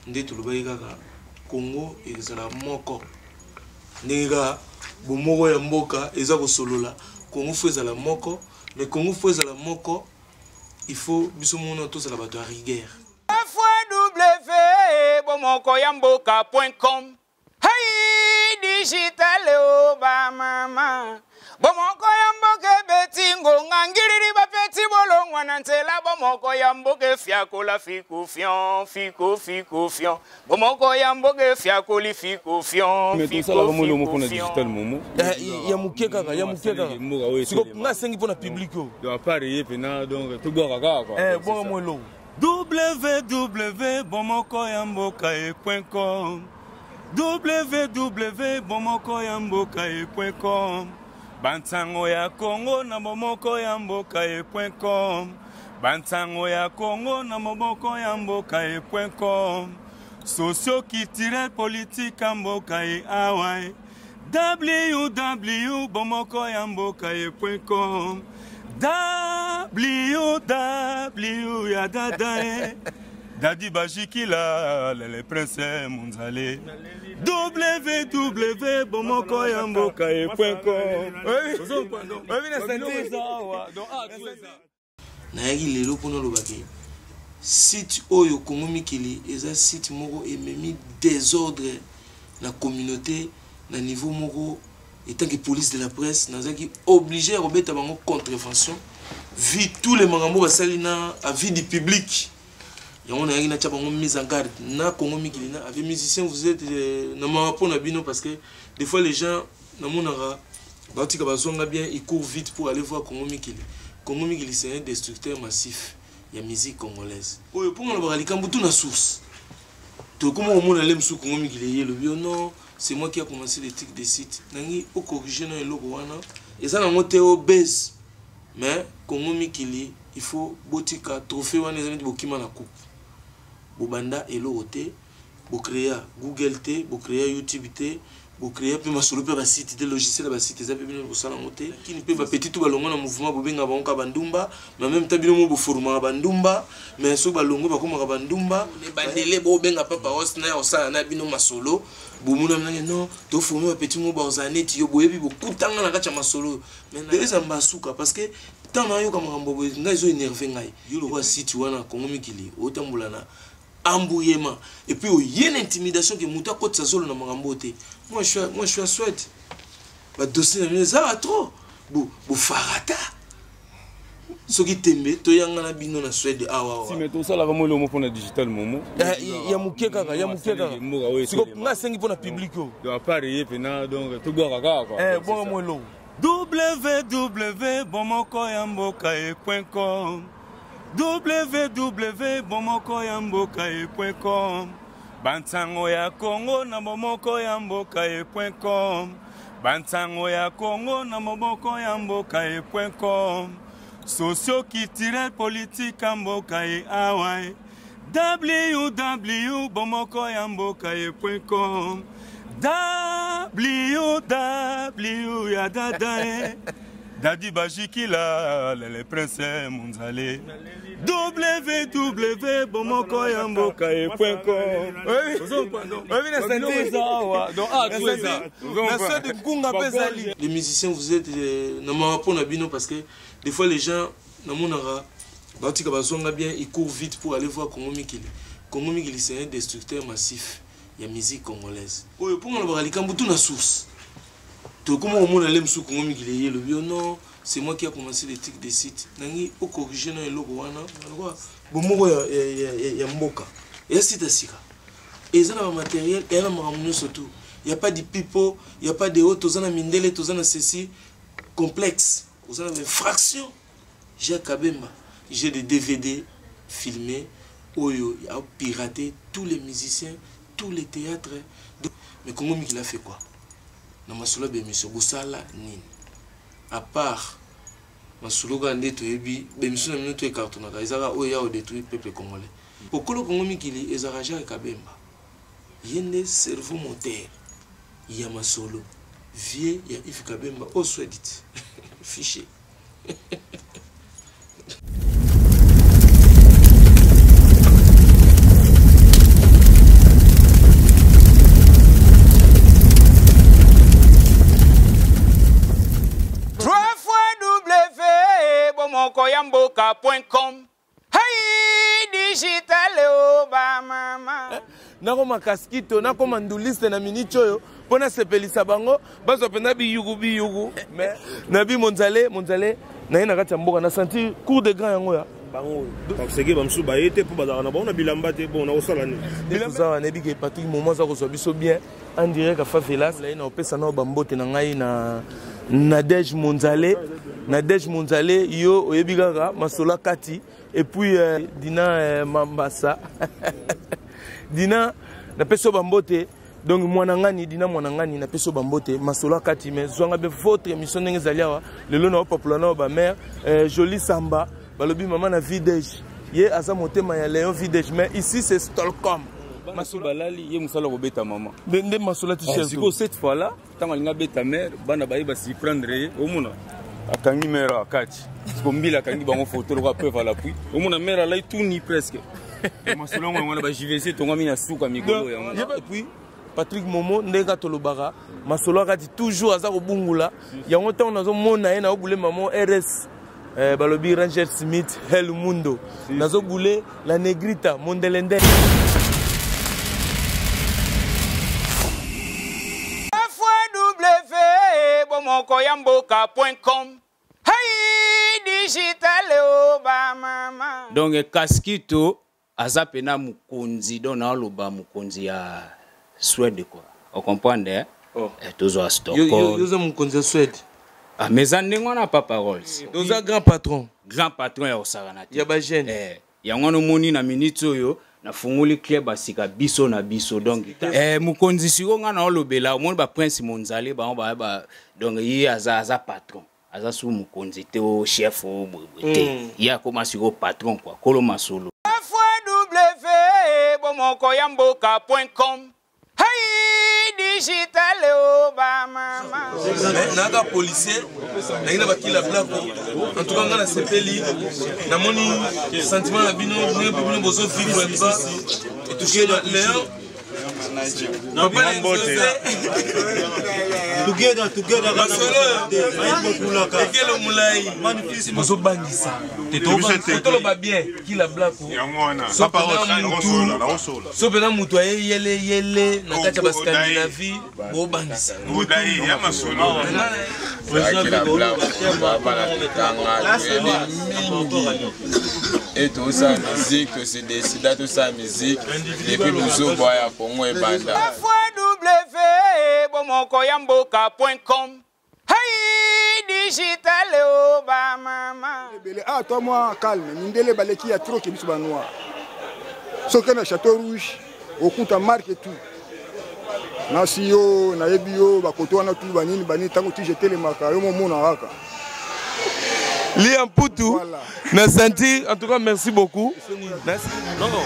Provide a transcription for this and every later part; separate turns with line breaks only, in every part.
Nde tolobai kaka Congo ezala moko. Ndega bomoko ya mboka eza ko solola. Congo faut ezala moko, mais Congo faut ezala moko. Il faut biso mona tous la bato à rigueur.
www.bomokoyamboka.com. Hey digital Obama. Bomoko yamboke betingo ngangiriri ba peti bolongwa nantela bomoko yamboke fiakola fiku fion. Bomoko yamboke fiakoli fiku fion.
Mais tout ça là vraiment le mot pour la digital momo.
Ya muke kaka. Siko nga sengi pour na public yo.
Do appareil pena donc tout boire kaka quoi.
Bon mo lo.
www.bomokoyamboka.com www.bomokoyamboka.com Bantango ya Congo na bomokoyamboka.com Bantango ya Congo na bomokoyamboka.com Socio-culturel politique amboka awai www.bomokoyamboka.com www ya dadae Dadi Bajikila les princes monzale www.bomokoyamboka.com
Nayaki lelo pono lobaki site oyo Congo Mikili eza site moko ememi désordre na communauté na niveau moko étant que police de la presse nazaki obligé à remettre bango contrevention vu tous les mangambo basali na avis du public. Yango na yaki na tchaba mise en garde na Congo Mikili na avec musiciens vous êtes na mapo na bino parce que des fois les gens na monara batika bazonga bien ils courent vite pour aller voir Congo Mikili. Congo Mikili c'est un destructeur massif ya musique congolaise. Oyo pour na balika mbutu na source. To comment on a lemsu Congo Mikili le bio non, c'est moi qui a commencé les trucs des sites. Nangi au corriger na eloko wana. Et ça na monté au base. Mais Congo Mikili il faut botika trophée wana ezali bokima na coupe. Bobanda elo te, bo créer Google te, bo créer YouTube te, bo créer pe masolo pe ba site de logiciel ba site za pe bino ko sala ngote, qui ne peut pas petit tout balongo na mouvement bo benga bango bandumba, mais en même temps bino mo bo forma bandumba, mais so balongo ba koma bandumba, ne bandele bo benga papa osna osala na bino masolo, bo muna non, to former ba petit mo ba ozaneti yo boyebi bo kutanga na kacha masolo, mais déjà mbasuka parce que tant na yo ka makambo bo ngai zo énerver ngai. Yo lo wa site wana Congo Mikili, otambulana embrouillement et puis il y a une intimidation que muta côté sa zone na mangambote. Moi je suis à Suède. Ba dossier na ça trop. Bo farata. Ce qui tembe to yanga na bino na Suède awa.
Si mais tout ça là vraiment le mot pour la digital momo.
Ya muke kaka. Siko nga sengi pour na public yo.
Do appareil pena donc tout boire kaka quoi.
Bon mo lo.
www.bomokoyamboka.com www.bomokoyamboka.com Bantango ya Congo na bomokoyamboka.com Bantango ya Congo na bomokoyamboka.com Socio-culturel politique amboka awai www.bomokoyamboka.com www ya dadae Dadi Bajikila les princes monzale www.bomokoyamboka.com
Les musiciens vous êtes na mapo na bino parce que des fois les gens na monara batika bazonga bien ils courent vite pour aller voir Congo Mikili. Congo Mikili c'est un destructeur massif ya musique congolaise. Oyo pour na balika mbutu na source. To comment on a l'aime sous Congo Mikili le bio non, c'est moi qui a commencé les trucs des sites. Nangi au corriger na eloko wana. Bomoko ya mboka. Et site asika. Et ça na matériel et na mamuno surtout. Il y a pas de pipo, il y a pas de haut, tozana mindele, tozana ceci complexe. Tozana des fractions. J'ai Kabemba, j'ai des DVD filmés oyo a piraté tous les musiciens, tous les théâtres. Mais Congo Mikili a fait quoi? Na masolo be monsieur Bosala nini à part masolo ga ndeto yebi be monsieur na minuto e carton na izaka oya o détruire peuple congolais pourquoi le Congo Mikili ezaka Jacques Kabemba yende cerveau moteur ya masolo vie ya Yves Kabemba au Swedit fichier
yamboka.com. Hey, digital oh ba mama.
Nako makaskito, nako manduliste na minichoyo. Pona sepelisa bango, bazo pena biyugu. Mais nabi monzale, na ina kati mboka na senti cour de grand yango ya.
Bango. Parce que bamsu ba été pour bazana ba on bilamba te bon na osala ni.
Bilamba na bige Patrick moment za ko so biso bien en direct à Favelas là ina opesa na bambote na ngai na Nadej Monzale yo oyebigaka masola kati et puis Dina Mambasa Dina na peso bambote donc mwanangani Dina mwanangani na peso bambote masola kati mais zwanga be votre émission ndenge zaliawa lelo na popula na ba mère Jolie Samba balobi maman na vidège ye aza motema ya Léon vidège mais ici c'est Stockholm
Masoula balali ye musala ko beta maman
ndende masola ti chef
siko cette fois là tanga linga beta mère bana bayi ba si prendre omuna akangi mère akati siko mbila akangi bango photo ko preuve à l'appui omuna mère là tout ni presque masola ngwana ba JVC tonga mina suka mikolo ya ngwana
et puis Patrick Momo ndeka tolobaka masola kati toujours aza ko bungula yango tant nazo mona ye na obule maman RS balobi Ranger Smith Hell Mundo nazo boule la Negrita Mondelende
yamboka.com. Hey, digital oh ba mama. Donc Kaskito azapena mukonzi dona loba mukonzi ya Suède quoi. On comprend hein? Oh. Toujours à Stockholm.
Yo mukonzi ya Suède.
Ah mais andengo na papa Rolls.
Doza grand patron
ya osarana.
Ya ba jeune.
Yango no moni na minute oyo na funguli club asika biso na biso donc mukonzi siko nga na olobela omoni ba prince Monzale ba donc yi aza patron aza su mukonzi te o chef o te ya koma siko patron quoi kolo masolo yamboka.com. Hey, digital oh ba mama.
Naga policier na ba kila blako en tout cas ngana sepeli na moni sentiment na bino ne bozo vivre ici et toucher Léon together masolo mulai bozo bangisa tolo ba bien kila blako so pena mutu yele na kati ba Scandinavie bo bangisa
ya masolo
et tout ça musique, c'est décidé tout ça musique et puis nous au bois à Congo et banda.
yamboka.com. Hey, digital oh ba mama.
Ah toi moi calme, mindele baleki ya trop que biso ba noir. Soka na Château Rouge, au compte marque et tout. Na siyo na ebio ba koto na tout banini tango ti jeter les macarons mon na haka.
Liam Poutou, na senti, en tout cas merci beaucoup.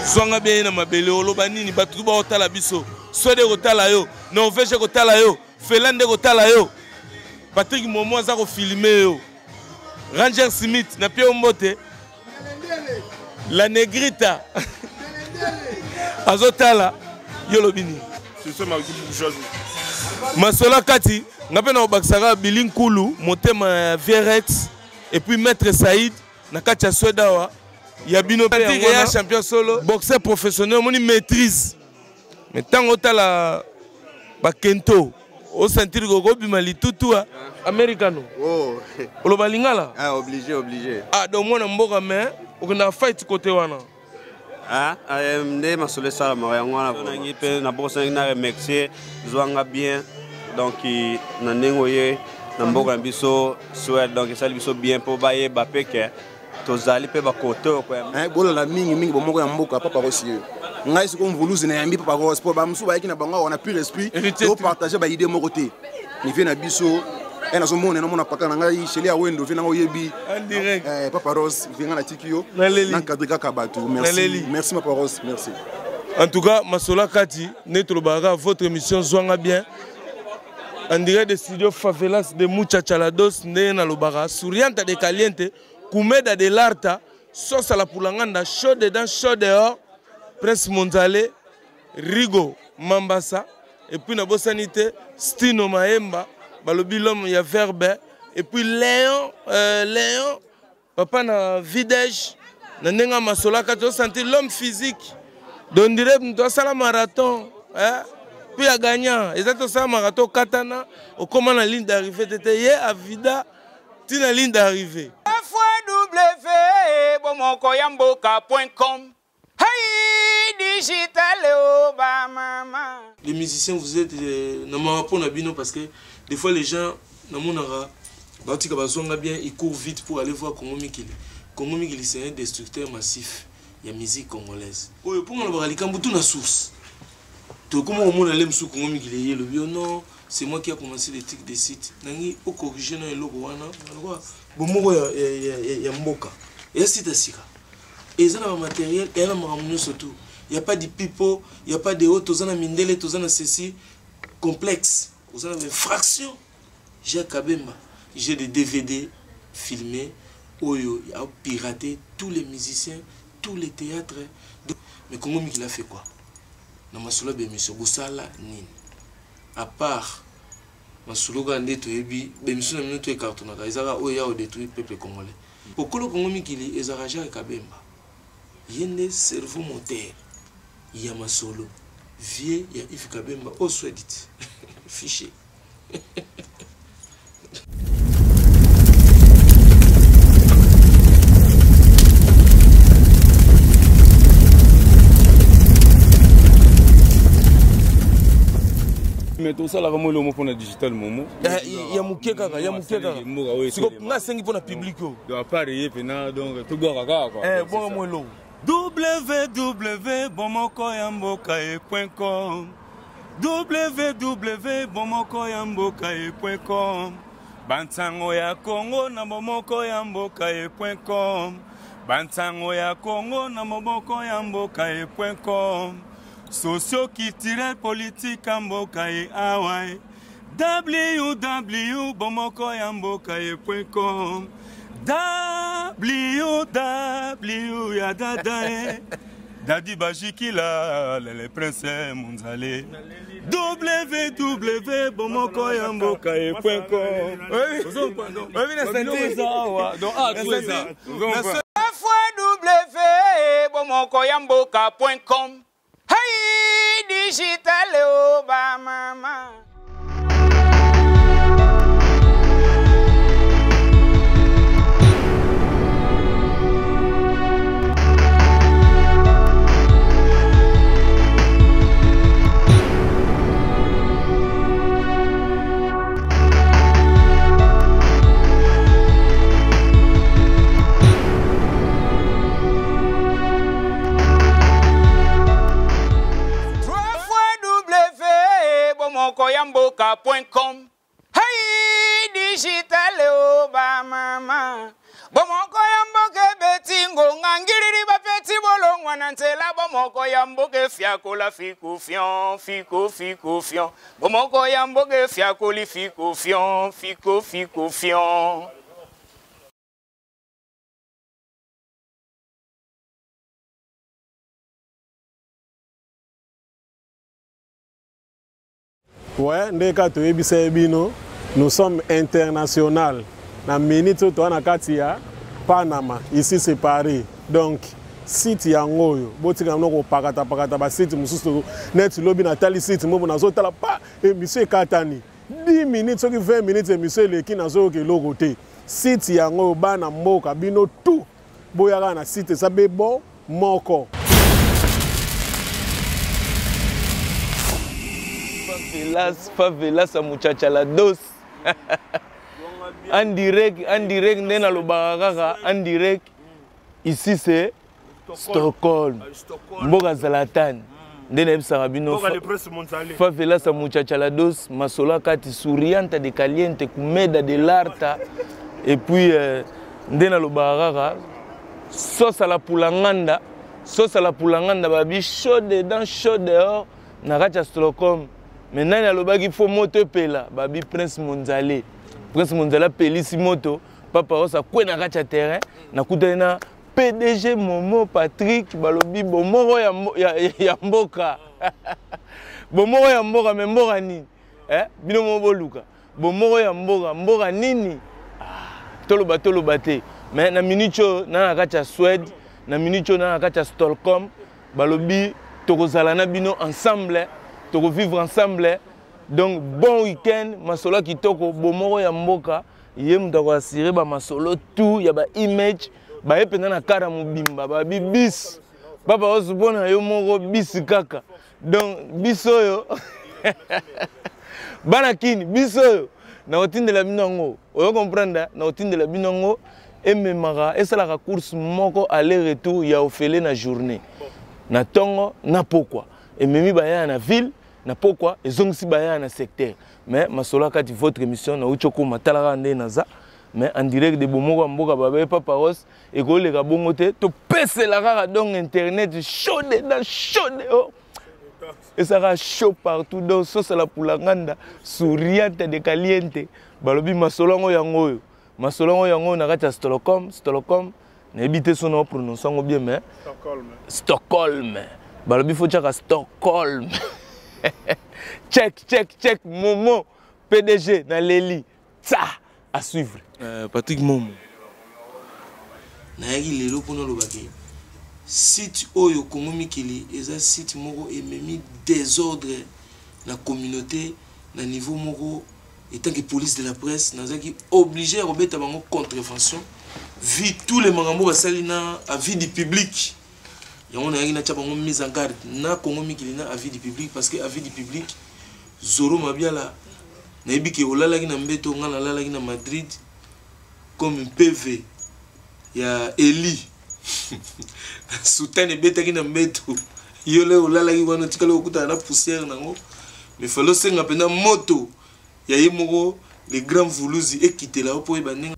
Swanga bien na mabele olobani ni batu ba otala biso. Swede otala yo, Norvège otala yo, Finlande otala yo. Patrick Momo za ko filmer yo. Ranger Smith na pio mbote. La Negrita. Azotala yo lobini.
C'est ça ma bourgeoisie.
Masola kati, ngape na obaksaka Bilinkulu, motema Vierex. Et puis Maître Saïd, Nakacha Swedawa, Yabino Pérez, champion solo, boxeur professionnel, on maîtrise. Mais tant que la Bakento, au sentir Gogo Bimali Toutoua, Americano.
Oh,
au Balingala.
Ah, obligé.
Ah, donc moi, on mais on a fight côté wana.
Ah, je suis ça, na bossa na remercier, zwanga bien, donc na nengoye. Namboka biso Suède donc ça biso bien pour bailler Mbappé que tozali pe ba koto quoi bolo la mingi bomoko ya mboka papa aussi ngai siko mvuluzi na yambi papa ko sport ba msuba yaki na bango on a plus l'esprit de partager ba idée mo côté ni vient na biso et na zo mona na mona paka na ngai chéli a wendo vient na oyebi
en direct
papa Rose vient na tikio na kadrika kabatu merci papa Rose merci
en tout cas masola kati netro baga votre émission zwanga bien. En direct des studios Favelas de Muchachalados, Nena Lobara, Sourianta de Caliente, Kumeda de Larta, Sauce à la Poulanganda, chaud dedans, chaud dehors, Prince Monzale, Rigo Mambasa, et puis Nabosanité, Stino Maemba, Balobi l'homme, il y a Verbe, et puis Léon
papa na vidège na nenga masolaka to sentir l'homme physique donc dirait nous ça la marathon hein puis à gagnant exactement ça marathon katana au comment la ligne d'arrivée était hier à vida tu la ligne d'arrivée
www.bomokoyamboka.com hey digital Obama.
Les musiciens vous êtes normalement pour Nabino parce que des fois les gens dans mon ara bien ils courent vite pour aller voir Congo Mikili. Congo Mikili c'est un destructeur massif. Il y a musique congolaise. Oh pour moi la tout na source. Tout comment on a l'aime sous Congo Mikili le bio non, c'est moi qui a commencé les trucs des sites. Nangi au corriger dans le logo wana. Bon ya mboka. Et c'est asika. Et ça, le matériel, et là, surtout. Il n'y a pas de pipo, il n'y a pas de haut, tous en mindele, tous en ceci, complexe. Vous en avez fraction. J'ai Kabemba, j'ai des DVD filmés, Oyo, il a piraté tous les musiciens, tous les théâtres. Mais comment il a fait quoi? Dans ma solo, monsieur Gosala, Nin. À part, ma solo, Gandeto, monsieur Naminto et Cartonaka, ils ont détruit le peuple congolais. Pourquoi le Congo Mikili, ils ont ragé avec Kabemba? Il y a un cerveau moteur, il y a ma solo, vieux, il y a Yves Kabemba, au soit dit, fichier.
Mais tout ça, là, comment le mot pour le digital, Momo?
Il y a Mouké Kaka, il y a Mouké Kaka. C'est comme ça, c'est pour le public.
Il doit pas rire, donc tout le monde
quoi. Bon, moi, l'eau.
www.bomokoyamboka.com www.bomokoyamboka.com Bantango ya Congo na bomokoyamboka.com Bantango ya Congo na bomokoyamboka.com Socio-culturel politique amboka awai www.bomokoyamboka.com www ya dadae Dadi Bajikila les princes Munzale www.bomokoyamboka.com
www.bomokoyamboka.com hey digital Obama. Bomokoyamboka.com hey digital Obama. Bomokoyamboka betingo ngangiriri bapeti bolongwa nantela bomokoyamboka fiakola fiku fion fiku fiku fion bomokoyamboka fiakoli fiku fion fiku fiku fion.
Ouais, ndeka to ebisa ebino, nous sommes international. Na minute to na katia Panama, ici c'est Paris. Donc site yangoyo, botika mnoko pakata ba site mususu net lobby na tali site mo na zo tala pa émission katani. 10 minutes soki 20 minutes émission leki na zo ke lokote. Site yangoyo bana mboka bino tout. Boyaka na site ça be bon moko.
Favelas à Muchachala dos. En direct, nena lo bagaka, en direct. Ici c'est Stockholm. Mboga Zlatan. Ndena ebisa rabino. Favelas à Muchachala dos, masola kati souriante de caliente, kumeda de larta. Et puis ndena lo bagaka, sauce à la poulanganda. Sauce à la poulanganda babi chaud dedans, chaud dehors. Naracha Stockholm. Maintenant, il faut moto pela, babi Prince Monzale. Prince Monzale pelisi moto, papa osa kwe na kacha terrain, na kutana PDG Momo Patrick balobi bomoro ya mboka. Bomoro ya mboka me mboka nini? Bino mo boluka. Bomoro ya mboka, mboka nini? Tolo bate. mais na minute na kati ya Suède na minute na kati ya Stockholm balobi tokozala na bino ensemble vivre ensemble donc bon week-end masolo kitoko bomoko ya mboka ye mutako assurer ba masolo tout ya ba image ba ependa na kara mubimba ba bibis papa osubona yo moko bis kaka donc biso yo bana kini biso yo na otindela binongo oyo comprendre na otindela binongo ememaka esalaka course moko aller retour ya ofele na journée na tongo na pokwa ememi baya na ville na pokwa ezongisi baya na secteur mais masolo kati votre émission na uchoko matalaka nde naza mais en direct de bomoko mboka babe papa Ross et koleka bongo te to pesela kaka donc internet chaude na chaude oh et ça sera chaud partout donc ça c'est la pulanganda souriante de caliente balobi masolongo yango masolongo yango na kati ya Stockholm na ebité son nom prononçant bien mais Stockholm balobi faut chaka Stockholm check Momo PDG na Leli ça à suivre
Patrick Momo
nayaki lelo mpona olobaki site oyo Congo Mikili eza site moko ememi désordre na communauté na niveau moko étant que police de la presse nazaki obligé à rebeta bango contrevention vu tous les makambo basali na avis du public yango nayaki na tia bango mise en garde na Congo Mikili na avis du public parce que avis du public Zoro Mabiala nayebi ke olalaki na mbeto nga nalalaki na Madrid comme un PV ya Eli soutane betaki na mbeto yole olalaki wana tikala okuta na poussière nango mais falo senga pena moto ya yemoko les grands vouluzi ekitela opo ebanenga